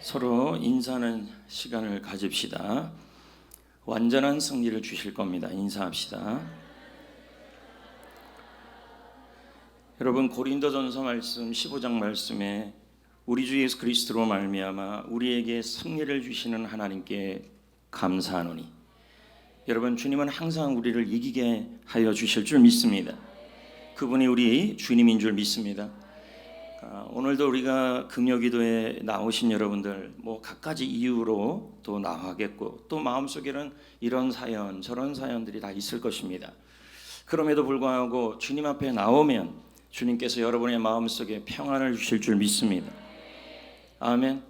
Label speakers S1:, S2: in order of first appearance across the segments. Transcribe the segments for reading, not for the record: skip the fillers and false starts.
S1: 서로 인사하는 시간을 가집시다. 완전한 승리를 주실 겁니다. 인사합시다. 여러분, 고린도전서 말씀 15장 말씀에 우리 주 예수 그리스도로 말미암아 우리에게 승리를 주시는 하나님께 감사하노니, 여러분, 주님은 항상 우리를 이기게 하여 주실 줄 믿습니다. 그분이 우리 주님인 줄 믿습니다. 오늘도 우리가 금요기도에 나오신 여러분들 갖가지 이유로 또 나가겠고, 또 마음속에는 이런 사연 저런 사연들이 다 있을 것입니다. 그럼에도 불구하고 주님 앞에 나오면 주님께서 여러분의 마음속에 평안을 주실 줄 믿습니다. 아멘.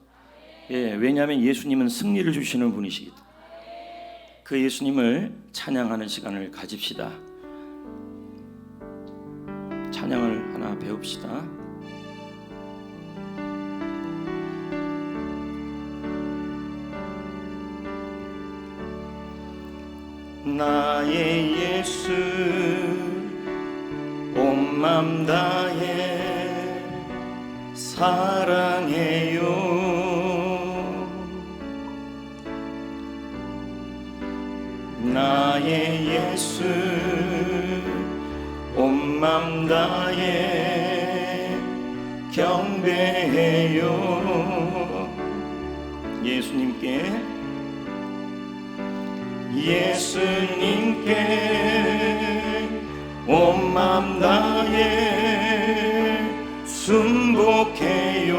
S1: 왜냐하면 예수님은 승리를 주시는 분이시기 때문에 그 예수님을 찬양하는 시간을 가집시다. 찬양을 하나 배웁시다. 나의 예수 온 맘 다해 사랑해요. 나의 예수 온 맘 다해 경배해요. 예수님께 온 맘 다해 순복해요.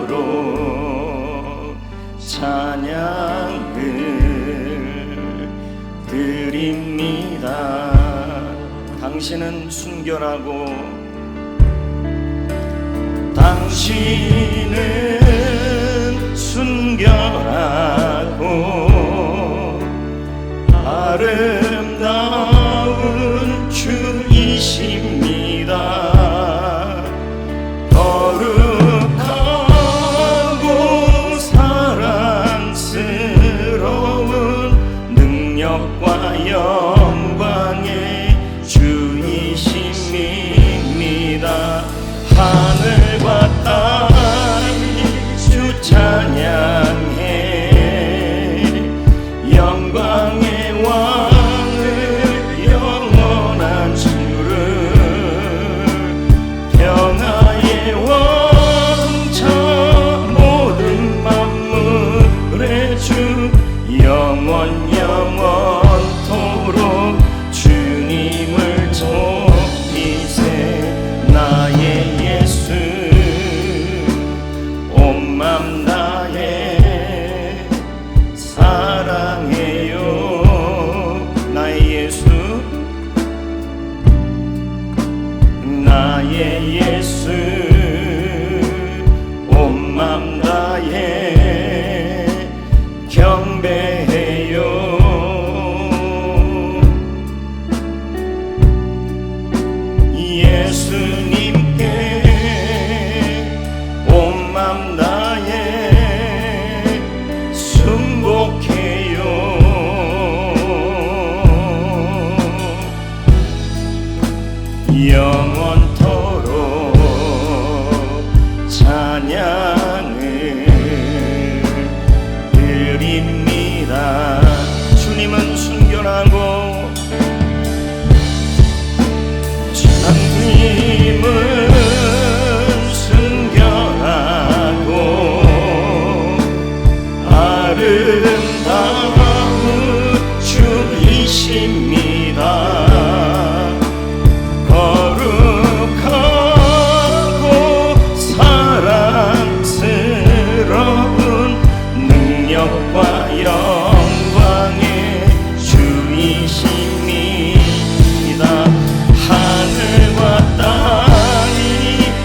S1: 영원토록 찬양을 드립니다. 당신은 순결하고 당신은 순결하고 아름다운 주이십니다. 거룩하고 사랑스러운 능력과 영광의 주이십니다. 하늘과 땅이 주 찬양해. 영광의 왕을 영원한 주를, 평화의 왕자 모든 만물의 주, 영원토록 주님을 높이세. 나의 예수 온 맘 다해 사랑해요. 나의 예수, 나의 예수 온 맘 다해 경배해요. 예수님께 온 맘 다해 순복해요. 영원토록 찬양을 드립니다. 주님은 순결하고 주님은 순결하고 아름다운 주이십니다. 거룩하고 사랑스러운 능력과 영광의 주이십니다. 하늘과 땅이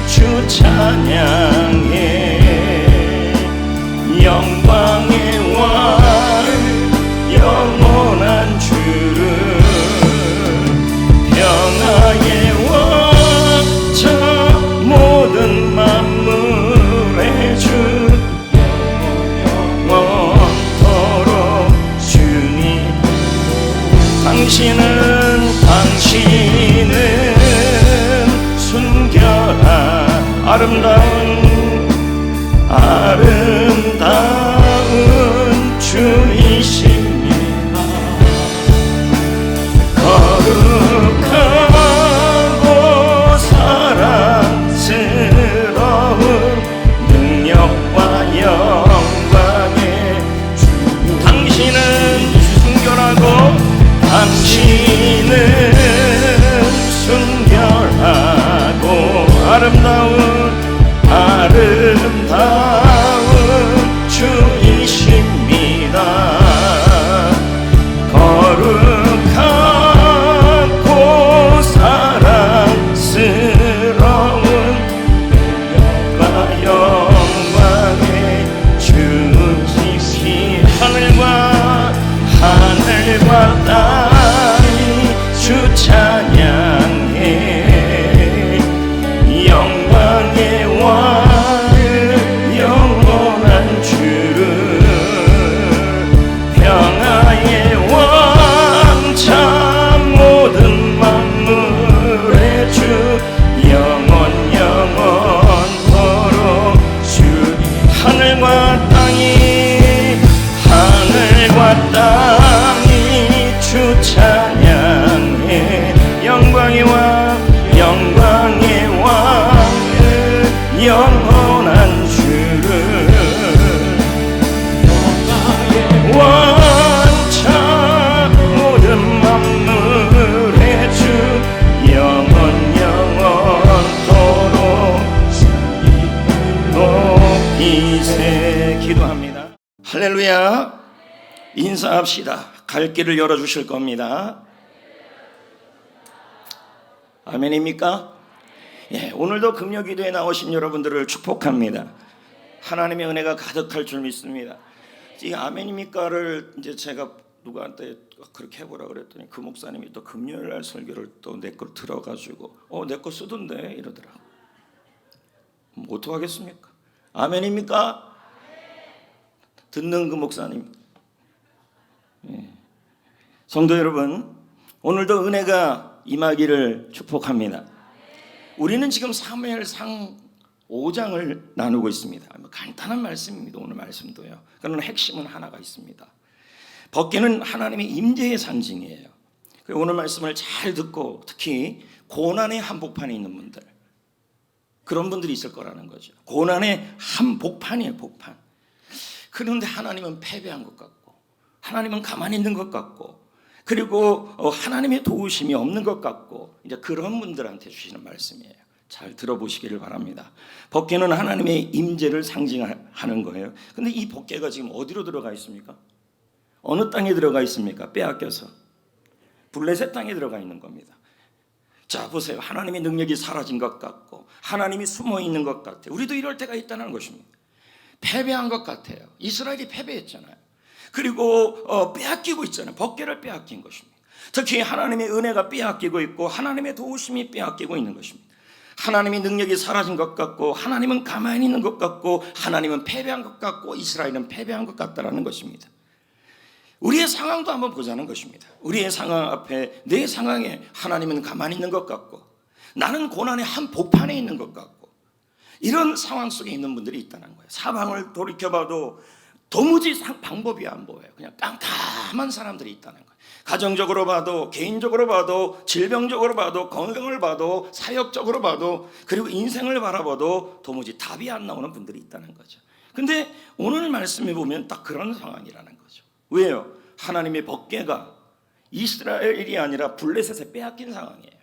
S1: 주 찬양해. 영광의 왕 영원한 주를, 평화의 왕자 모든 만물의 주, 영원토록 주님. 당신은 아름다운 주이십니다. 거룩하고 사랑스러운 능력과 영광의 주. 당신은 순결하고 당신은 순결하고 아름다운 주이십니다. 거룩하고 사랑스러운 능력과 영광의 주이시. 하늘과 땅이 주 찬양해. 영광의 왕을 영원한 주를, 평화의 왕 참 모든 만물의 주, 영원토록 주님. 하늘과 땅이 주 찬양해. 영광의 왕을 영원한 주를, 왕차 모든 만물의 주, 영원토록 높이세. 기도합니다. 할렐루야. 인사합시다. 갈 길을 열어주실 겁니다. 아멘입니까? 예, 오늘도 금요기도에 나오신 여러분들을 축복합니다. 하나님의 은혜가 가득할 줄 믿습니다. 이 아멘입니까를 이제 제가 누구한테 그렇게 해보라 그랬더니 그 목사님이 또 금요일날 설교를 또 내 걸 들어가지고 내 거 쓰던데 이러더라고. 어떡하겠습니까? 아멘입니까? 듣는 그 목사님. 예. 성도 여러분, 오늘도 은혜가 임하기를 축복합니다. 우리는 지금 사무엘상 5장을 나누고 있습니다. 간단한 말씀입니다. 오늘 말씀도요. 그러나 핵심은 하나가 있습니다. 벗개는 하나님의 임재의 상징이에요. 오늘 말씀을 잘 듣고 특히 고난의 한복판에 있는 분들, 그런 분들이 있을 거라는 거죠. 고난의 한복판이에요. 복판. 그런데 하나님은 패배한 것 같고, 하나님은 가만히 있는 것 같고, 그리고 하나님의 도우심이 없는 것 같고, 이제 그런 분들한테 주시는 말씀이에요. 잘 들어보시기를 바랍니다. 벗개는 하나님의 임재를 상징하는 거예요. 근데 이 벗개가 지금 어디로 들어가 있습니까? 어느 땅에 들어가 있습니까? 빼앗겨서 블레셋 땅에 들어가 있는 겁니다. 자, 보세요. 하나님의 능력이 사라진 것 같고, 하나님이 숨어 있는 것 같아요. 우리도 이럴 때가 있다는 것입니다. 패배한 것 같아요. 이스라엘이 패배했잖아요. 그리고 빼앗기고 있잖아요. 벗개를 빼앗긴 것입니다. 특히 하나님의 은혜가 빼앗기고 있고, 하나님의 도우심이 빼앗기고 있는 것입니다. 하나님의 능력이 사라진 것 같고, 하나님은 가만히 있는 것 같고, 하나님은 패배한 것 같고, 이스라엘은 패배한 것 같다라는 것입니다. 우리의 상황도 한번 보자는 것입니다. 우리의 상황 앞에, 내 상황에 하나님은 가만히 있는 것 같고, 나는 고난의 한 복판에 있는 것 같고, 이런 상황 속에 있는 분들이 있다는 거예요. 사방을 돌이켜봐도 도무지 방법이 안 보여요. 그냥 깜깜한 사람들이 있다는 거예요. 가정적으로 봐도, 개인적으로 봐도, 질병적으로 봐도, 건강을 봐도, 사역적으로 봐도, 그리고 인생을 바라봐도 도무지 답이 안 나오는 분들이 있다는 거죠. 근데 오늘 말씀에 보면 딱 그런 상황이라는 거죠. 왜요? 하나님의 벗개가 이스라엘이 아니라 블레셋에 빼앗긴 상황이에요.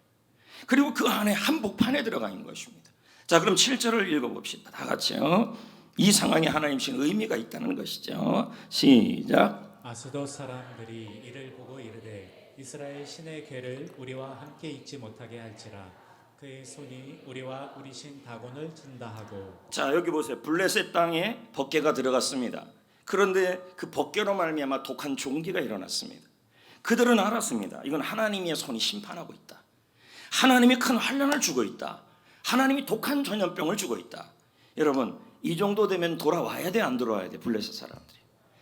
S1: 그리고 그 안에 한복판에 들어가 있는 것입니다. 자, 그럼 7절을 읽어봅시다. 다 같이요. 이 상황에 하나님 주신 의미가 있다는 것이죠. 시작.
S2: 아스돗 사람들이 이를 보고 이르되 이스라엘 신의 괴를 우리와 함께 잊지 못하게 할지라 그의 손이 우리와 우리 신 다곤을 든다 하고.
S1: 자, 여기 보세요. 블레셋 땅에 벗개가 들어갔습니다. 그런데 그 벗개로 말미암아 독한 종기가 일어났습니다. 그들은 알았습니다. 이건 하나님의 손이 심판하고 있다. 하나님이 큰 환난을 주고 있다. 하나님이 독한 전염병을 주고 있다. 여러분, 이 정도 되면 돌아와야 돼, 안 돌아와야 돼? 블레셋 사람들이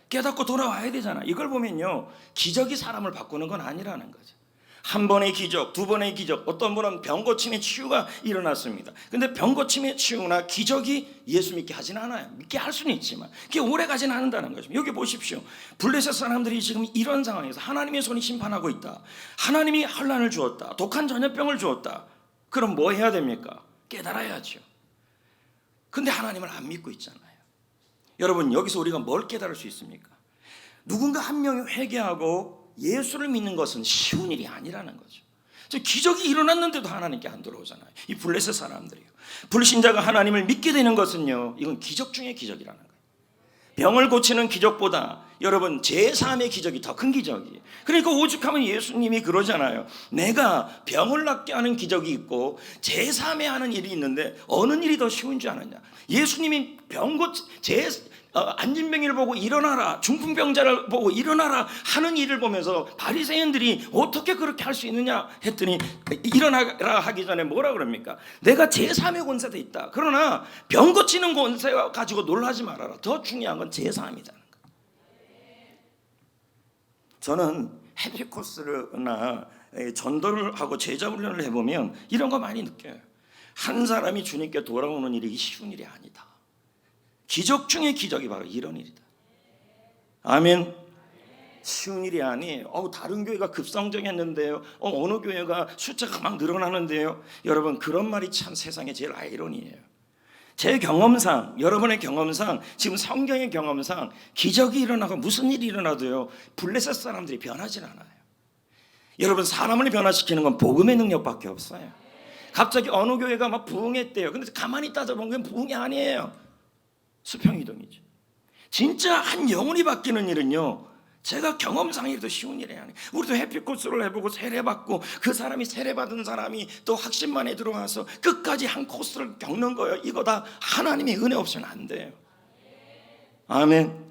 S1: 깨닫고 돌아와야 되잖아. 이걸 보면요, 기적이 사람을 바꾸는 건 아니라는 거죠. 한 번의 기적, 두 번의 기적, 어떤 분은 병 고침의 치유가 일어났습니다. 근데 병 고침의 치유나 기적이 예수 믿게 하진 않아요. 믿게 할 수는 있지만 그게 오래 가지는 않는다는 거죠. 여기 보십시오. 블레셋 사람들이 지금 이런 상황에서 하나님의 손이 심판하고 있다. 하나님이 환난을 주었다. 독한 전염병을 주었다. 그럼 뭐 해야 됩니까? 깨달아야죠. 근데 하나님을 안 믿고 있잖아요. 여러분, 여기서 우리가 뭘 깨달을 수 있습니까? 누군가 한 명이 회개하고 예수를 믿는 것은 쉬운 일이 아니라는 거죠. 기적이 일어났는데도 하나님께 안 돌아오잖아요. 이 블레셋 사람들이요. 불신자가 하나님을 믿게 되는 것은요, 이건 기적 중에 기적이라는 거예요. 병을 고치는 기적보다 여러분 제3의 기적이 더 큰 기적이에요. 그러니까 오죽하면 예수님이 그러잖아요. 내가 병을 낫게 하는 기적이 있고 제3의 하는 일이 있는데 어느 일이 더 쉬운 줄 아느냐. 예수님이 안진병이를 보고 일어나라, 중풍병자를 보고 일어나라 하는 일을 보면서 바리새인들이 어떻게 그렇게 할 수 있느냐 했더니 일어나라 하기 전에 뭐라 그럽니까? 내가 제3의 권세도 있다. 그러나 병 고치는 권세 가지고 놀라지 말아라. 더 중요한 건 제3이라는 거. 저는 해피코스나 전도를 하고 제자훈련을 해보면 이런 거 많이 느껴요. 한 사람이 주님께 돌아오는 일이 쉬운 일이 아니다. 기적 중에 기적이 바로 이런 일이다. 아멘. 쉬운 일이 아니에요. 다른 교회가 급성장했는데요. 어느 교회가 숫자가 막 늘어나는데요. 여러분, 그런 말이 참 세상에 제일 아이러니예요. 제 경험상, 여러분의 경험상, 지금 성경의 경험상 기적이 일어나고 무슨 일이 일어나도요, 블레셋 사람들이 변하진 않아요. 여러분, 사람을 변화시키는 건 복음의 능력밖에 없어요. 갑자기 어느 교회가 막 부흥했대요. 근데 가만히 따져보면 부흥이 아니에요. 수평이동이죠. 진짜 한 영혼이 바뀌는 일은요, 제가 경험상에도 쉬운 일이 아니에요. 우리도 해피코스를 해보고 세례받고 그 사람이 세례받은 사람이 또 확신만에 들어와서 끝까지 한 코스를 겪는 거예요. 이거 다 하나님의 은혜 없이는 안 돼요. 아멘.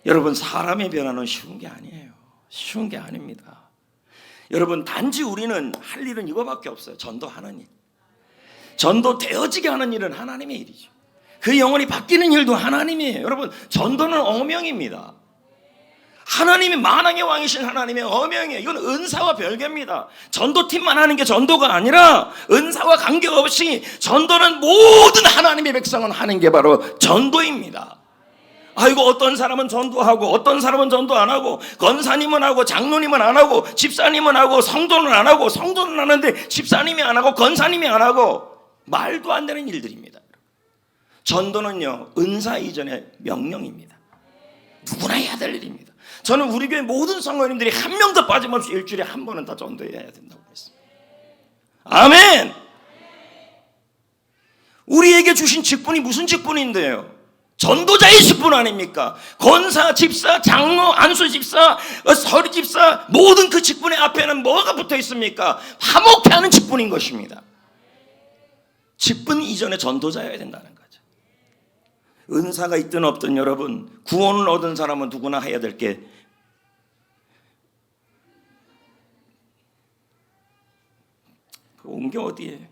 S1: 여러분, 사람의 변화는 쉬운 게 아니에요. 쉬운 게 아닙니다. 여러분, 단지 우리는 할 일은 이거밖에 없어요. 전도하는 일. 전도 되어지게 하는 일은 하나님의 일이죠. 그 영혼이 바뀌는 일도 하나님이에요. 여러분, 전도는 어명입니다. 하나님이 만왕의 왕이신 하나님의 어명이에요. 이건 은사와 별개입니다. 전도팀만 하는 게 전도가 아니라 은사와 관계없이 전도는 모든 하나님의 백성은 하는 게 바로 전도입니다. 아이고, 어떤 사람은 전도하고 어떤 사람은 전도 안 하고, 권사님은 하고 장로님은 안 하고 집사님은 하고 성도는 안 하고, 성도는 하는데 집사님이 안 하고 권사님이 안 하고, 말도 안 되는 일들입니다. 전도는요, 은사 이전의 명령입니다. 누구나 해야 될 일입니다. 저는 우리 교회 모든 성도님들이 한 명도 빠짐없이 일주일에 한 번은 다 전도해야 된다고 했습니다. 아멘. 우리에게 주신 직분이 무슨 직분인데요? 전도자의 직분 아닙니까? 권사, 집사, 장로, 안수 집사, 서리 집사, 모든 그 직분의 앞에는 뭐가 붙어 있습니까? 화목케 하는 직분인 것입니다. 직분 이전에 전도자여야 된다는 거죠. 은사가 있든 없든 여러분, 구원을 얻은 사람은 누구나 해야 될 게 온 게 어디에?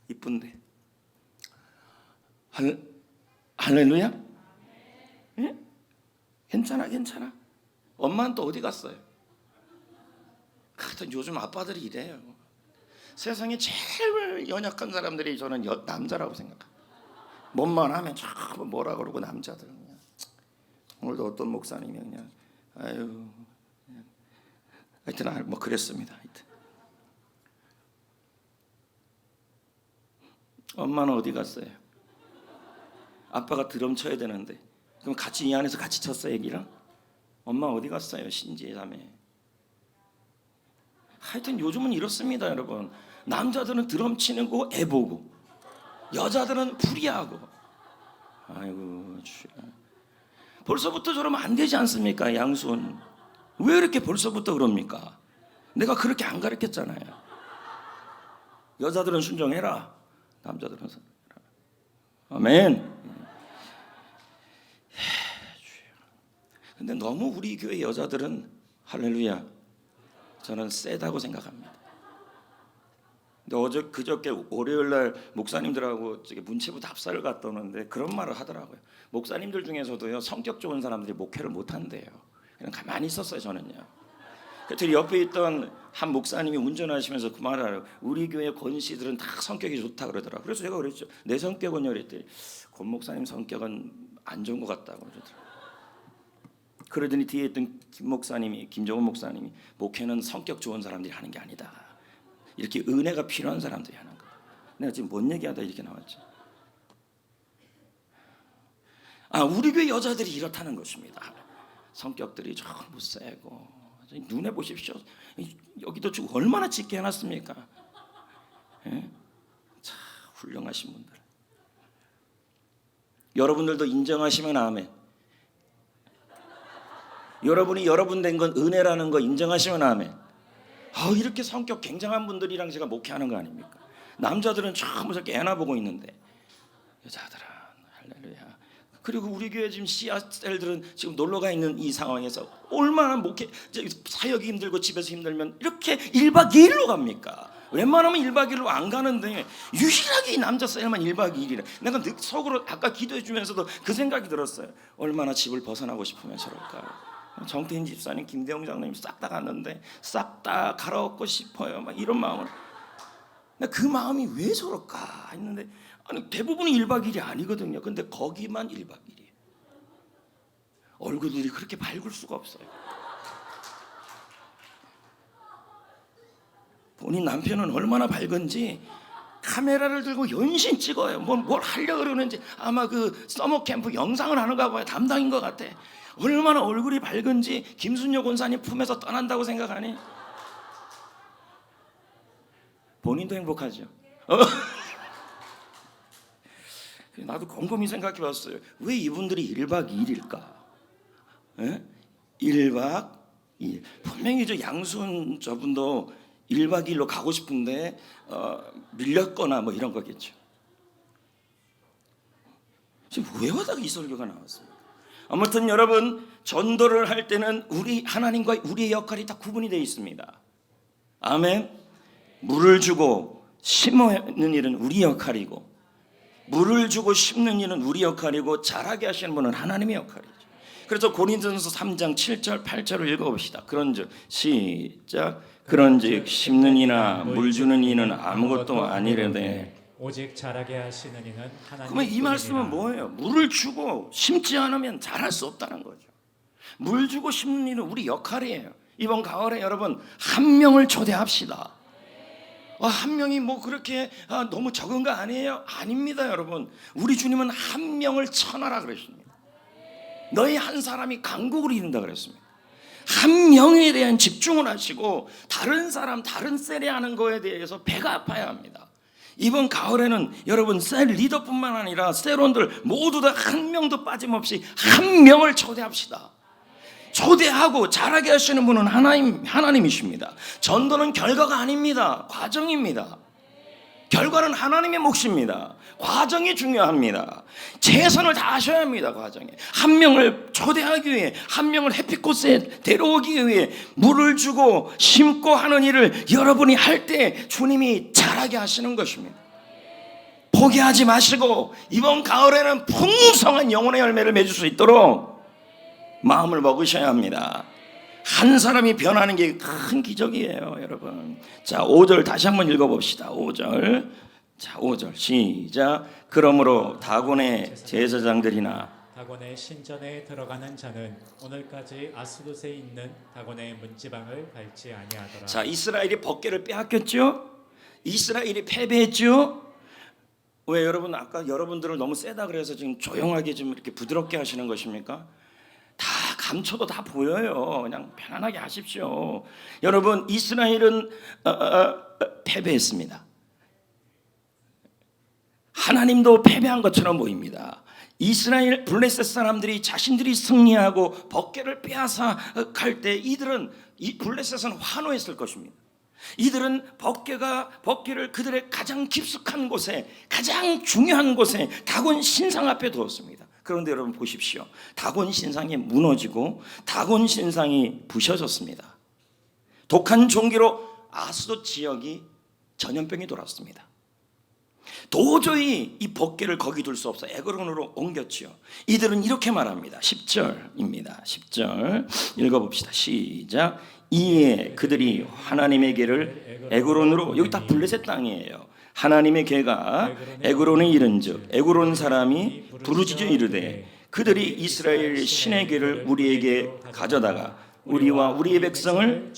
S1: 이쁜데. 할렐루야? 예? 괜찮아. 엄마는 또 어디 갔어요? 하여튼 요즘 아빠들이 이래요. 세상에 제일 연약한 사람들이 저는 남자라고 생각합니다. 몸만 하면 자꾸 뭐라 그러고, 남자들은 그냥. 오늘도 어떤 목사님이 그냥 아유, 하여튼 뭐 그랬습니다. 하여튼. 엄마는 어디 갔어요? 아빠가 드럼 쳐야 되는데, 그럼 같이 이 안에서 같이 쳤어요, 애기랑? 엄마 어디 갔어요? 신지자매. 하여튼 요즘은 이렇습니다, 여러분. 남자들은 드럼 치는 거 애 보고, 여자들은 풀이하고. 아이고, 벌써부터 저러면 안 되지 않습니까, 양순? 왜 이렇게 벌써부터 그럽니까? 내가 그렇게 안 가르쳤잖아요. 여자들은 순종해라, 남자들은 순종해라. 아멘. 근데 너무 우리 교회 여자들은, 할렐루야, 저는 세다고 생각합니다. 근데 그저께 월요일날 목사님들하고 문체부 답사를 갔다 오는데 그런 말을 하더라고요. 목사님들 중에서도요, 성격 좋은 사람들이 목회를 못 한대요. 그냥 가만히 있었어요, 저는요. 그때 옆에 있던 한 목사님이 운전하시면서 그 말을 하라고, 우리 교회 권 씨들은 다 성격이 좋다 그러더라. 그래서 제가 그랬죠. 내 성격은요? 그랬더니 권 목사님 성격은 안 좋은 것 같다고 그러더라고요. 그러더니 뒤에 있던 김정은 목사님이 목회는 성격 좋은 사람들이 하는 게 아니다. 이렇게 은혜가 필요한 사람들이 하는 거야. 내가 지금 뭔 얘기하다 이렇게 나왔지. 우리 교회 여자들이 이렇다는 것입니다. 성격들이 전부 세고, 눈에 보십시오. 여기도 지금 얼마나 짙게 해놨습니까? 예? 참 훌륭하신 분들. 여러분들도 인정하시면 아멘. 여러분이 여러분 된 건 은혜라는 거 인정하시면 아멘. 이렇게 성격 굉장한 분들이랑 제가 목회하는 거 아닙니까? 남자들은 참 무섭게 애나 보고 있는데 여자들은 할렐루야. 그리고 우리 교회 지금 씨앗들은 지금 놀러가 있는 이 상황에서 얼마나 목회 사역이 힘들고 집에서 힘들면 이렇게 1박 2일로 갑니까? 웬만하면 1박 2일로 안 가는데 유일하게 이 남자 셀만 1박 2일이라. 내가 속으로 아까 기도해 주면서도 그 생각이 들었어요. 얼마나 집을 벗어나고 싶으면 저럴까요? 정태인 집사님, 김대영 장로님 싹 다 갔는데 싹 다 갈아엎고 싶어요. 막 이런 마음을. 그 마음이 왜 저럴까 했는데 대부분이 1박 2일이 아니거든요. 근데 거기만 1박 2일이에요. 얼굴들이 그렇게 밝을 수가 없어요. 본인 남편은 얼마나 밝은지 카메라를 들고 연신 찍어요. 뭘 하려고 그러는지 아마 그 서머 캠프 영상을 하는가 봐요. 담당인 것 같아. 얼마나 얼굴이 밝은지 김순녀 권사님 품에서 떠난다고 생각하니 본인도 행복하죠. 나도 곰곰이 생각해 봤어요. 왜 이분들이 1박 2일일까? 1박 2일. 분명히 저 양순 저분도 1박 2일로 가고 싶은데 밀렸거나 뭐 이런 거겠죠. 지금 왜 하다가 이 설교가 나왔습니까? 아무튼 여러분, 전도를 할 때는 우리 하나님과 우리의 역할이 다 구분이 되어 있습니다. 아멘. 물을 주고 심는 일은 우리 역할이고, 물을 주고 심는 일은 우리 역할이고, 자라게 하시는 분은 하나님의 역할이죠. 그래서 고린도전서 3장 7절 8절을 읽어봅시다. 그런즉 시작. 그런즉 심는 이나 물 주는 이는 아무것도 아니려되
S2: 오직 자라게 하시는 이는 하나님.
S1: 그러면 이 말씀은 뭐예요? 물을 주고 심지 않으면 자랄 수 없다는 거죠. 물 주고 심는 일은 우리 역할이에요. 이번 가을에 여러분 한 명을 초대합시다. 한 명이 뭐 그렇게 너무 적은 거 아니에요? 아닙니다, 여러분. 우리 주님은 한 명을 천하라 그러십니다. 너희 한 사람이 강국을 이룬다 그랬습니다. 한 명에 대한 집중을 하시고 다른 사람, 다른 세례하는 거에 대해서 배가 아파야 합니다. 이번 가을에는 여러분 셀 리더뿐만 아니라 셀원들 모두 다 한 명도 빠짐없이 한 명을 초대합시다. 초대하고 자라게 하시는 분은 하나님이십니다. 전도는 결과가 아닙니다. 과정입니다. 결과는 하나님의 몫입니다. 과정이 중요합니다. 최선을 다하셔야 합니다. 과정에 한 명을 초대하기 위해, 한 명을 햇빛곳에 데려오기 위해 물을 주고 심고 하는 일을 여러분이 할 때 주님이 자라게 하시는 것입니다. 포기하지 마시고 이번 가을에는 풍성한 영혼의 열매를 맺을 수 있도록 마음을 먹으셔야 합니다. 한 사람이 변하는 게 큰 기적이에요, 여러분. 자, 5절 다시 한번 읽어봅시다. 5절. 자, 5절 시작. 그러므로 다곤의 제사장들이나
S2: 다곤의 신전에 들어가는 자는 오늘까지 아스돗에 있는 다곤의 문지방을 밟지 아니하더라.
S1: 자, 이스라엘이 법궤를 빼앗겼죠. 이스라엘이 패배했죠. 왜 여러분 아까 여러분들을 너무 세다 그래서 지금 조용하게 좀 이렇게 부드럽게 하시는 것입니까? 다 감춰도 다 보여요. 그냥 편안하게 하십시오. 여러분, 이스라엘은 패배했습니다. 하나님도 패배한 것처럼 보입니다. 이스라엘 블레셋 사람들이 자신들이 승리하고 법궤를 빼앗아 갈 때 이들은 이 블레셋은 환호했을 것입니다. 이들은 법궤를 그들의 가장 깊숙한 곳에, 가장 중요한 곳에 다곤 신상 앞에 두었습니다. 그런데 여러분 보십시오. 다곤 신상이 무너지고 다곤 신상이 부셔졌습니다. 독한 종기로 아스돗 지역이 전염병이 돌았습니다. 도저히 이 법궤를 거기 둘 수 없어 에그론으로 옮겼지요. 이들은 이렇게 말합니다. 10절입니다. 10절 읽어봅시다. 시작. 이에 그들이 하나님의 궤를 에그론으로, 여기 다 블레셋 땅이에요. 하나님의 궤가 에그론에 이른즉 에그론 사람이 부르짖어 이르되 그들이 이스라엘 신의 궤를 우리에게 가져다가 우리와 우리의 백성을,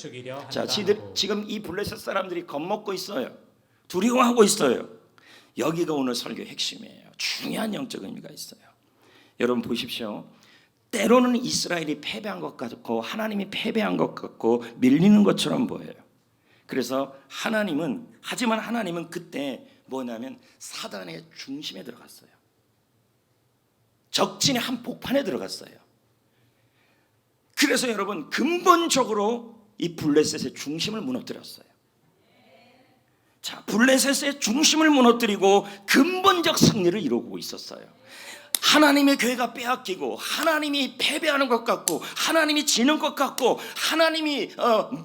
S1: 자, 지금 이 블레셋 사람들이 겁먹고 있어요. 두려워하고 있어요. 여기가 오늘 설교의 핵심이에요. 중요한 영적 의미가 있어요. 여러분 보십시오. 때로는 이스라엘이 패배한 것 같고 하나님이 패배한 것 같고 밀리는 것처럼 보여요. 그래서 하지만 하나님은 그때 뭐냐면 사단의 중심에 들어갔어요. 적진의 한복판에 들어갔어요. 그래서 여러분 근본적으로 이 블레셋의 중심을 무너뜨렸어요. 자, 블레셋의 중심을 무너뜨리고 근본적 승리를 이루고 있었어요. 하나님의 궤가 빼앗기고 하나님이 패배하는 것 같고 하나님이 지는 것 같고 하나님이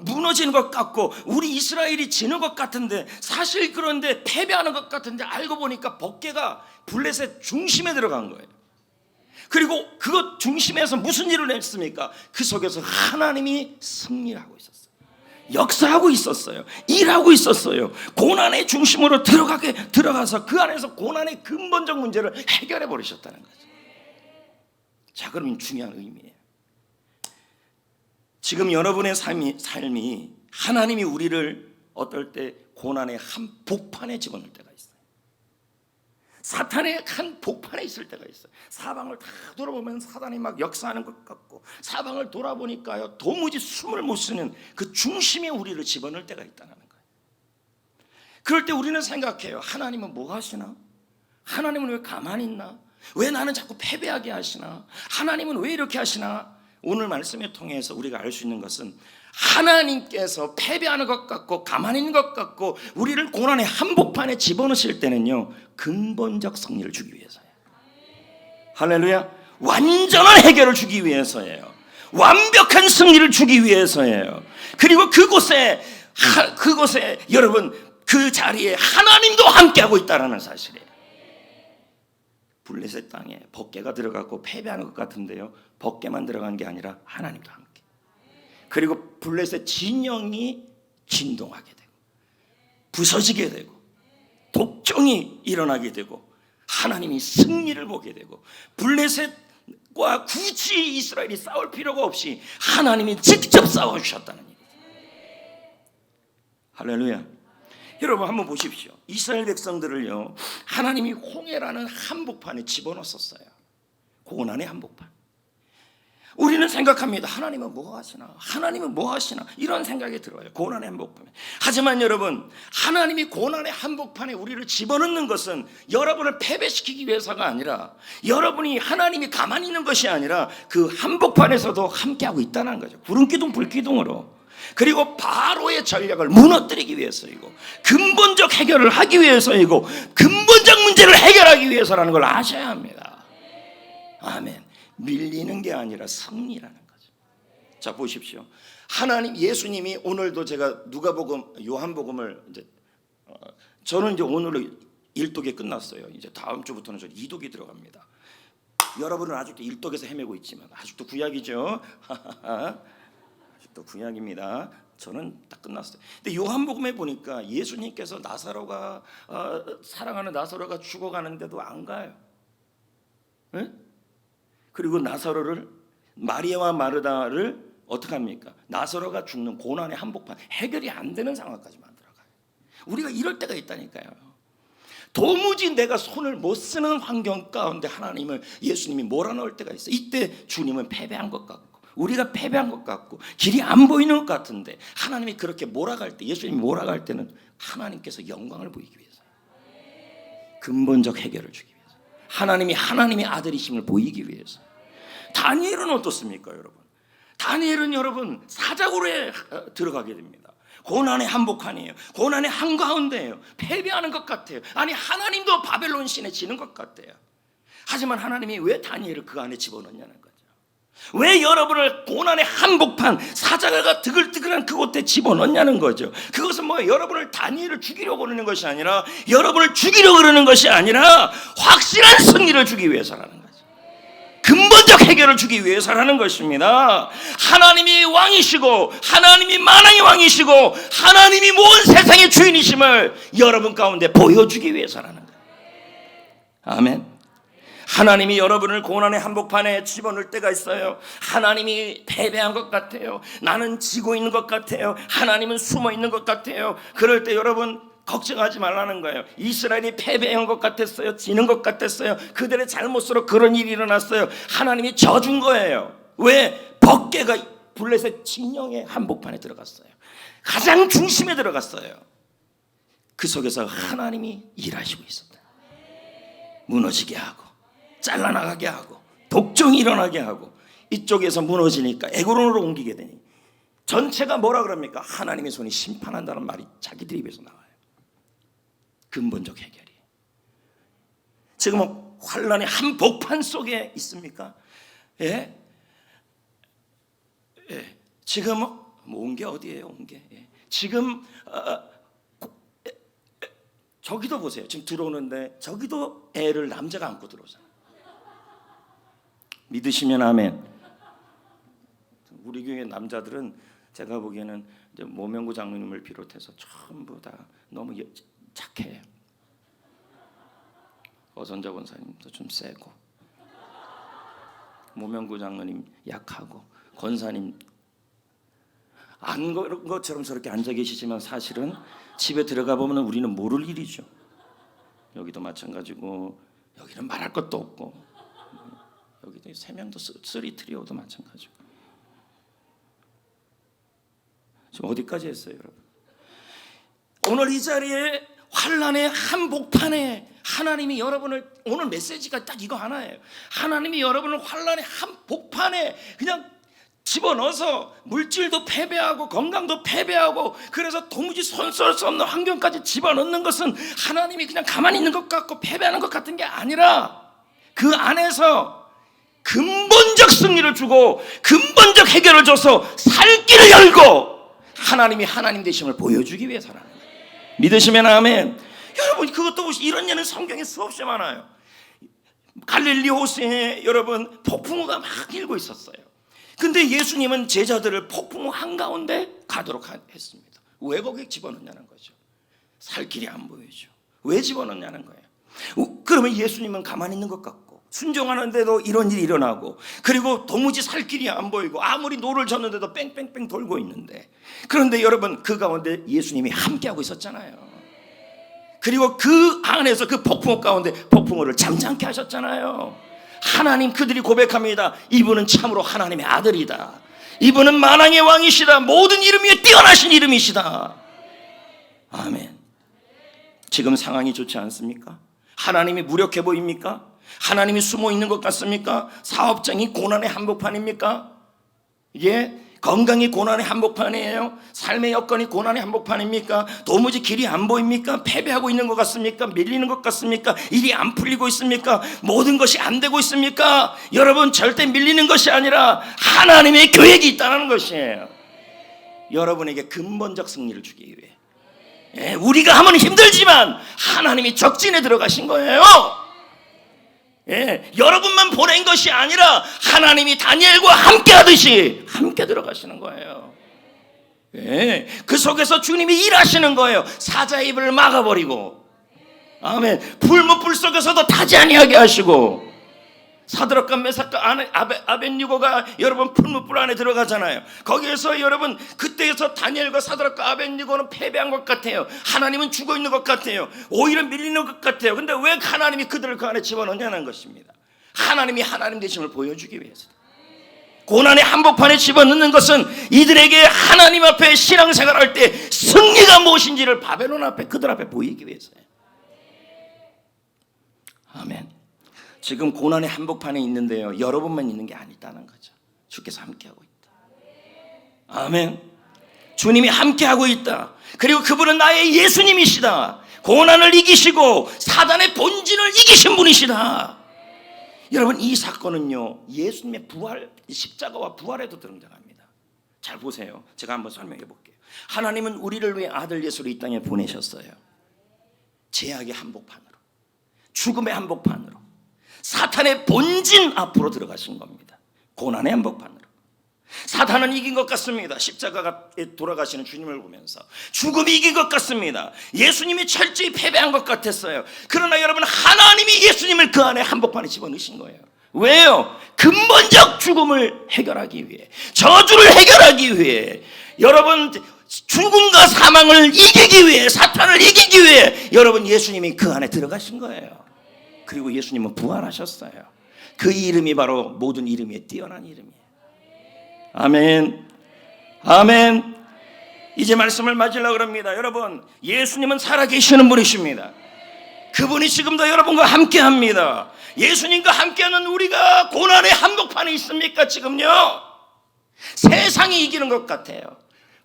S1: 무너지는 것 같고 우리 이스라엘이 지는 것 같은데, 사실 그런데 패배하는 것 같은데 알고 보니까 법궤가 블레셋 중심에 들어간 거예요. 그리고 그것 중심에서 무슨 일을 했습니까? 그 속에서 하나님이 승리하고 있었어요. 역사하고 있었어요. 일하고 있었어요. 고난의 중심으로 들어가서 그 안에서 고난의 근본적 문제를 해결해 버리셨다는 거죠. 자, 그러면 중요한 의미예요. 지금 여러분의 삶이 하나님이 우리를 어떨 때 고난의 한복판에 집어넣을 때가 있어요. 사탄의 한 복판에 있을 때가 있어요. 사방을 다 돌아보면 사단이 막 역사하는 것 같고 사방을 돌아보니까요 도무지 숨을 못 쉬는 그 중심에 우리를 집어넣을 때가 있다는 거예요. 그럴 때 우리는 생각해요. 하나님은 뭐 하시나? 하나님은 왜 가만히 있나? 왜 나는 자꾸 패배하게 하시나? 하나님은 왜 이렇게 하시나? 오늘 말씀을 통해서 우리가 알 수 있는 것은 하나님께서 패배하는 것 같고 가만히 있는 것 같고 우리를 고난의 한복판에 집어넣으실 때는요 근본적 승리를 주기 위해서예요. 할렐루야. 완전한 해결을 주기 위해서예요. 완벽한 승리를 주기 위해서예요. 그리고 그곳에 여러분 그 자리에 하나님도 함께하고 있다는 사실이에요. 블레셋 땅에 법궤가 들어가고 패배하는 것 같은데요 법궤만 들어간 게 아니라 하나님도 함께. 그리고 블레셋 진영이 진동하게 되고 부서지게 되고 독종이 일어나게 되고 하나님이 승리를 보게 되고 블레셋과 굳이 이스라엘이 싸울 필요가 없이 하나님이 직접 싸워주셨다는 얘기죠. 할렐루야. 여러분 한번 보십시오. 이스라엘 백성들을요 하나님이 홍해라는 한복판에 집어넣었어요. 고난의 한복판. 우리는 생각합니다. 하나님은 뭐 하시나? 하나님은 뭐 하시나? 이런 생각이 들어요. 고난의 한복판에. 하지만 여러분 하나님이 고난의 한복판에 우리를 집어넣는 것은 여러분을 패배시키기 위해서가 아니라 여러분이 하나님이 가만히 있는 것이 아니라 그 한복판에서도 함께하고 있다는 거죠. 구름기둥 불기둥으로. 그리고 바로의 전략을 무너뜨리기 위해서이고 근본적 해결을 하기 위해서이고 근본적 문제를 해결하기 위해서라는 걸 아셔야 합니다. 아멘. 밀리는 게 아니라 승리라는 거죠. 자 보십시오. 하나님 예수님이 오늘도 제가 누가복음 요한복음을 이제 저는 이제 오늘 1독이 끝났어요. 이제 다음 주부터는 저 2독이 들어갑니다. 여러분은 아직도 1독에서 헤매고 있지만 아직도 구약이죠. 아직도 구약입니다. 저는 딱 끝났어요. 근데 요한복음에 보니까 예수님께서 나사로가 사랑하는 나사로가 죽어가는데도 안 가요. 네? 그리고 나사로를 마리아와 마르다를 어떻게 합니까? 나사로가 죽는 고난의 한복판 해결이 안 되는 상황까지 만들어가요. 우리가 이럴 때가 있다니까요. 도무지 내가 손을 못 쓰는 환경 가운데 하나님을 예수님이 몰아넣을 때가 있어요. 이때 주님은 패배한 것 같고 우리가 패배한 것 같고 길이 안 보이는 것 같은데 하나님이 그렇게 몰아갈 때 예수님이 몰아갈 때는 하나님께서 영광을 보이기 위해서 근본적 해결을 주기 위해서 하나님이 하나님의 아들이심을 보이기 위해서. 다니엘은 어떻습니까 여러분? 다니엘은 여러분 사자굴에 들어가게 됩니다. 고난의 한복판이에요. 고난의 한가운데예요. 패배하는 것 같아요. 아니 하나님도 바벨론 신에 지는 것 같아요. 하지만 하나님이 왜 다니엘을 그 안에 집어넣냐는 거죠. 왜 여러분을 고난의 한복판, 사자가 드글드글한 그곳에 집어넣냐는 거죠. 그것은 뭐 여러분을 다니엘을 죽이려고 그러는 것이 아니라, 여러분을 죽이려고 그러는 것이 아니라 확실한 승리를 주기 위해서라는 거죠. 근본적 해결을 주기 위해서라는 것입니다. 하나님이 왕이시고 하나님이 만왕의 왕이시고 하나님이 모든 세상의 주인이심을 여러분 가운데 보여주기 위해서라는 거예요. 아멘. 하나님이 여러분을 고난의 한복판에 집어넣을 때가 있어요. 하나님이 패배한 것 같아요. 나는 지고 있는 것 같아요. 하나님은 숨어 있는 것 같아요. 그럴 때 여러분 걱정하지 말라는 거예요. 이스라엘이 패배한 것 같았어요. 지는 것 같았어요. 그들의 잘못으로 그런 일이 일어났어요. 하나님이 져준 거예요. 왜? 법궤가 블레셋 진영의 한복판에 들어갔어요. 가장 중심에 들어갔어요. 그 속에서 하나님이 일하시고 있었다. 무너지게 하고 잘라나가게 하고 독종이 일어나게 하고, 이쪽에서 무너지니까 에그론으로 옮기게 되니 전체가 뭐라 그럽니까? 하나님의 손이 심판한다는 말이 자기들 입에서 나와요. 근본적 해결이. 지금 환란의 한복판 속에 있습니까? 예? 예. 지금 온 게 어디예요? 온 게. 예. 지금 저기도 보세요. 지금 들어오는데 저기도 애를 남자가 안고 들어오잖아요. 믿으시면 아멘. 우리 교회 남자들은 제가 보기에는 이제 모명구 장로님을 비롯해서 전부 다 너무 착해요. 어선자 권사님도 좀 세고, 모명구 장로님 약하고, 권사님 안 그런 것처럼 저렇게 앉아 계시지만 사실은 집에 들어가 보면 우리는 모를 일이죠. 여기도 마찬가지고, 여기는 말할 것도 없고, 여기도 세 명도 쓰리 트리오도 마찬가지고. 지금 어디까지 했어요, 여러분? 오늘 이 자리에 환란의 한복판에 하나님이 여러분을, 오늘 메시지가 딱 이거 하나예요. 하나님이 여러분을 환란의 한복판에 그냥 집어넣어서 물질도 패배하고 건강도 패배하고, 그래서 도무지 손쓸 수 없는 환경까지 집어넣는 것은 하나님이 그냥 가만히 있는 것 같고 패배하는 것 같은 게 아니라, 그 안에서 근본적 승리를 주고 근본적 해결을 줘서 살 길을 열고 하나님이 하나님 되심을 보여주기 위해서라는 거예요. 믿으시면 아멘. 여러분, 그것도 이런 예는 성경에 수없이 많아요. 갈릴리 호수에 여러분 폭풍우가 막 일고 있었어요. 근데 예수님은 제자들을 폭풍우 한가운데 가도록 했습니다. 왜 거기에 집어넣냐는 거죠. 살 길이 안 보이죠. 왜 집어넣냐는 거예요. 그러면 예수님은 가만히 있는 것 같고 순종하는데도 이런 일이 일어나고, 그리고 도무지 살 길이 안 보이고 아무리 노를 젓는데도 뺑뺑뺑 돌고 있는데, 그런데 여러분 그 가운데 예수님이 함께하고 있었잖아요. 그리고 그 안에서 그 폭풍우 가운데 폭풍우를 잠잠케 하셨잖아요. 하나님, 그들이 고백합니다. 이분은 참으로 하나님의 아들이다. 이분은 만왕의 왕이시다. 모든 이름 위에 뛰어나신 이름이시다. 아멘. 지금 상황이 좋지 않습니까? 하나님이 무력해 보입니까? 하나님이 숨어 있는 것 같습니까? 사업장이 고난의 한복판입니까? 예? 건강이 고난의 한복판이에요? 삶의 여건이 고난의 한복판입니까? 도무지 길이 안 보입니까? 패배하고 있는 것 같습니까? 밀리는 것 같습니까? 일이 안 풀리고 있습니까? 모든 것이 안 되고 있습니까? 여러분, 절대 밀리는 것이 아니라 하나님의 계획이 있다는 것이에요. 여러분에게 근본적 승리를 주기 위해. 예, 우리가 하면 힘들지만 하나님이 적진에 들어가신 거예요. 예, 여러분만 보낸 것이 아니라 하나님이 다니엘과 함께 하듯이 함께 들어가시는 거예요. 예, 그 속에서 주님이 일하시는 거예요. 사자의 입을 막아버리고, 아멘. 불 속에서도 타지 아니하게 하시고, 사드락과 메삭과 아벳니고가 여러분 풀무불 안에 들어가잖아요. 거기에서 여러분 그때에서 다니엘과 사드락과 아벳니고는 패배한 것 같아요. 하나님은 죽어 있는 것 같아요. 오히려 밀리는 것 같아요. 근데 왜 하나님이 그들을 그 안에 집어넣냐는 것입니다. 하나님이 하나님 되심을 보여주기 위해서. 고난의 한복판에 집어넣는 것은 이들에게 하나님 앞에 신앙생활할 때 승리가 무엇인지를 바벨론 앞에, 그들 앞에 보이기 위해서예요. 아멘. 지금 고난의 한복판에 있는데요, 여러분만 있는 게 아니다는 거죠. 주께서 함께하고 있다. 아멘. 주님이 함께하고 있다. 그리고 그분은 나의 예수님이시다. 고난을 이기시고 사단의 본진을 이기신 분이시다. 여러분, 이 사건은요, 예수님의 부활, 십자가와 부활에도 등장합니다. 잘 보세요. 제가 한번 설명해 볼게요. 하나님은 우리를 위해 아들 예수를 이 땅에 보내셨어요. 죄악의 한복판으로, 죽음의 한복판으로, 사탄의 본진 앞으로 들어가신 겁니다. 고난의 한복판으로. 사탄은 이긴 것 같습니다. 십자가에 돌아가시는 주님을 보면서 죽음이 이긴 것 같습니다. 예수님이 철저히 패배한 것 같았어요. 그러나 여러분, 하나님이 예수님을 그 안에 한복판에 집어넣으신 거예요. 왜요? 근본적 죽음을 해결하기 위해, 저주를 해결하기 위해, 여러분, 죽음과 사망을 이기기 위해, 사탄을 이기기 위해 여러분, 예수님이 그 안에 들어가신 거예요. 그리고 예수님은 부활하셨어요. 그 이름이 바로 모든 이름 위에 뛰어난 이름이에요. 아멘. 아멘. 이제 말씀을 맞으려고 합니다. 여러분, 예수님은 살아계시는 분이십니다. 그분이 지금도 여러분과 함께합니다. 예수님과 함께하는 우리가 고난의 한복판에 있습니까? 지금요, 세상이 이기는 것 같아요.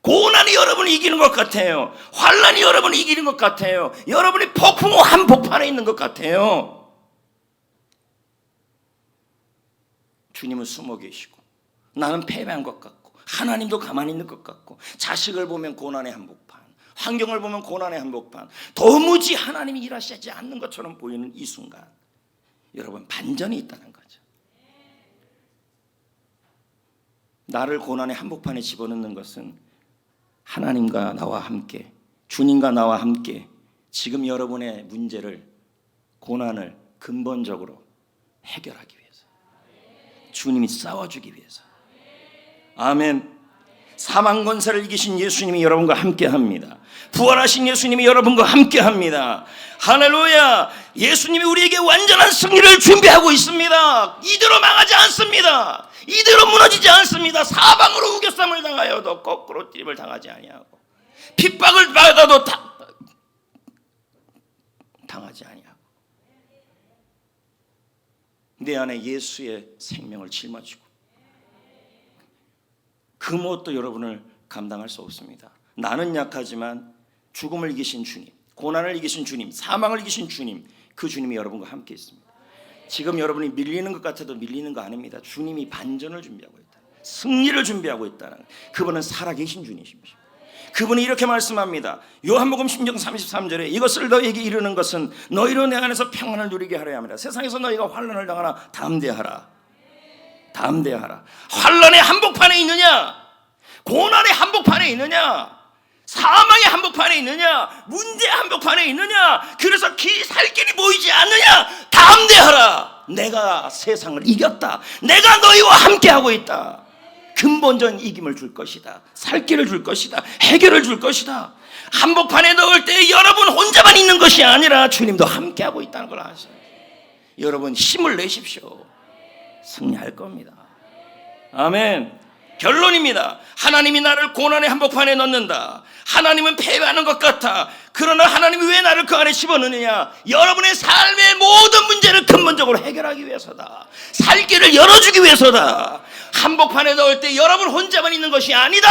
S1: 고난이 여러분이 이기는 것 같아요. 환난이 여러분이 이기는 것 같아요. 여러분이 폭풍 한복판에 있는 것 같아요. 주님은 숨어 계시고, 나는 패배한 것 같고, 하나님도 가만히 있는 것 같고, 자식을 보면 고난의 한복판, 환경을 보면 고난의 한복판, 도무지 하나님이 일하시지 않는 것처럼 보이는 이 순간, 여러분, 반전이 있다는 거죠. 나를 고난의 한복판에 집어넣는 것은 하나님과 나와 함께, 주님과 나와 함께 지금 여러분의 문제를, 고난을 근본적으로 해결하기 위해서, 주님이 싸워주기 위해서. 아멘. 사망 권세를 이기신 예수님이 여러분과 함께합니다. 부활하신 예수님이 여러분과 함께합니다. 할렐루야. 예수님이 우리에게 완전한 승리를 준비하고 있습니다. 이대로 망하지 않습니다. 이대로 무너지지 않습니다. 사방으로 우겨쌈을 당하여도 거꾸로 뛰임을 당하지 아니하고, 핍박을 받아도 당하지 아니하고, 내 안에 예수의 생명을 짊어지고, 그 무엇도 여러분을 감당할 수 없습니다. 나는 약하지만 죽음을 이기신 주님, 고난을 이기신 주님, 사망을 이기신 주님, 그 주님이 여러분과 함께 있습니다. 지금 여러분이 밀리는 것 같아도 밀리는 거 아닙니다. 주님이 반전을 준비하고 있다, 승리를 준비하고 있다는, 그분은 살아계신 주님이십니다. 그분이 이렇게 말씀합니다. 요한복음 10장 33절에 이것을 너희에게 이르는 것은 너희로 내 안에서 평안을 누리게 하려 함이라. 세상에서 너희가 환난을 당하나 담대하라. 담대하라. 환난의 한복판에 있느냐? 고난의 한복판에 있느냐? 사망의 한복판에 있느냐? 문제의 한복판에 있느냐? 그래서 살 길이 보이지 않느냐? 담대하라. 내가 세상을 이겼다. 내가 너희와 함께하고 있다. 근본적인 이김을 줄 것이다. 살 길을 줄 것이다. 해결을 줄 것이다. 한복판에 넣을 때 여러분 혼자만 있는 것이 아니라 주님도 함께하고 있다는 걸 아세요. 여러분, 힘을 내십시오. 승리할 겁니다. 아멘. 결론입니다. 하나님이 나를 고난의 한복판에 넣는다. 하나님은 패배하는 것 같아. 그러나 하나님이 왜 나를 그 안에 집어넣느냐? 여러분의 삶의 모든 문제를 근본적으로 해결하기 위해서다. 살 길을 열어주기 위해서다. 한복판에 넣을 때 여러분 혼자만 있는 것이 아니다.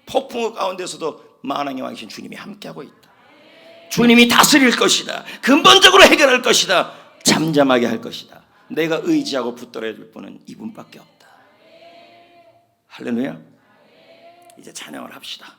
S1: 폭풍 가운데서도 만왕의 왕이신 주님이 함께하고 있다. 주님이 다스릴 것이다. 근본적으로 해결할 것이다. 잠잠하게 할 것이다. 내가 의지하고 붙들어야 될 분은 이분밖에 없다. 할렐루야. 이제 찬양을 합시다.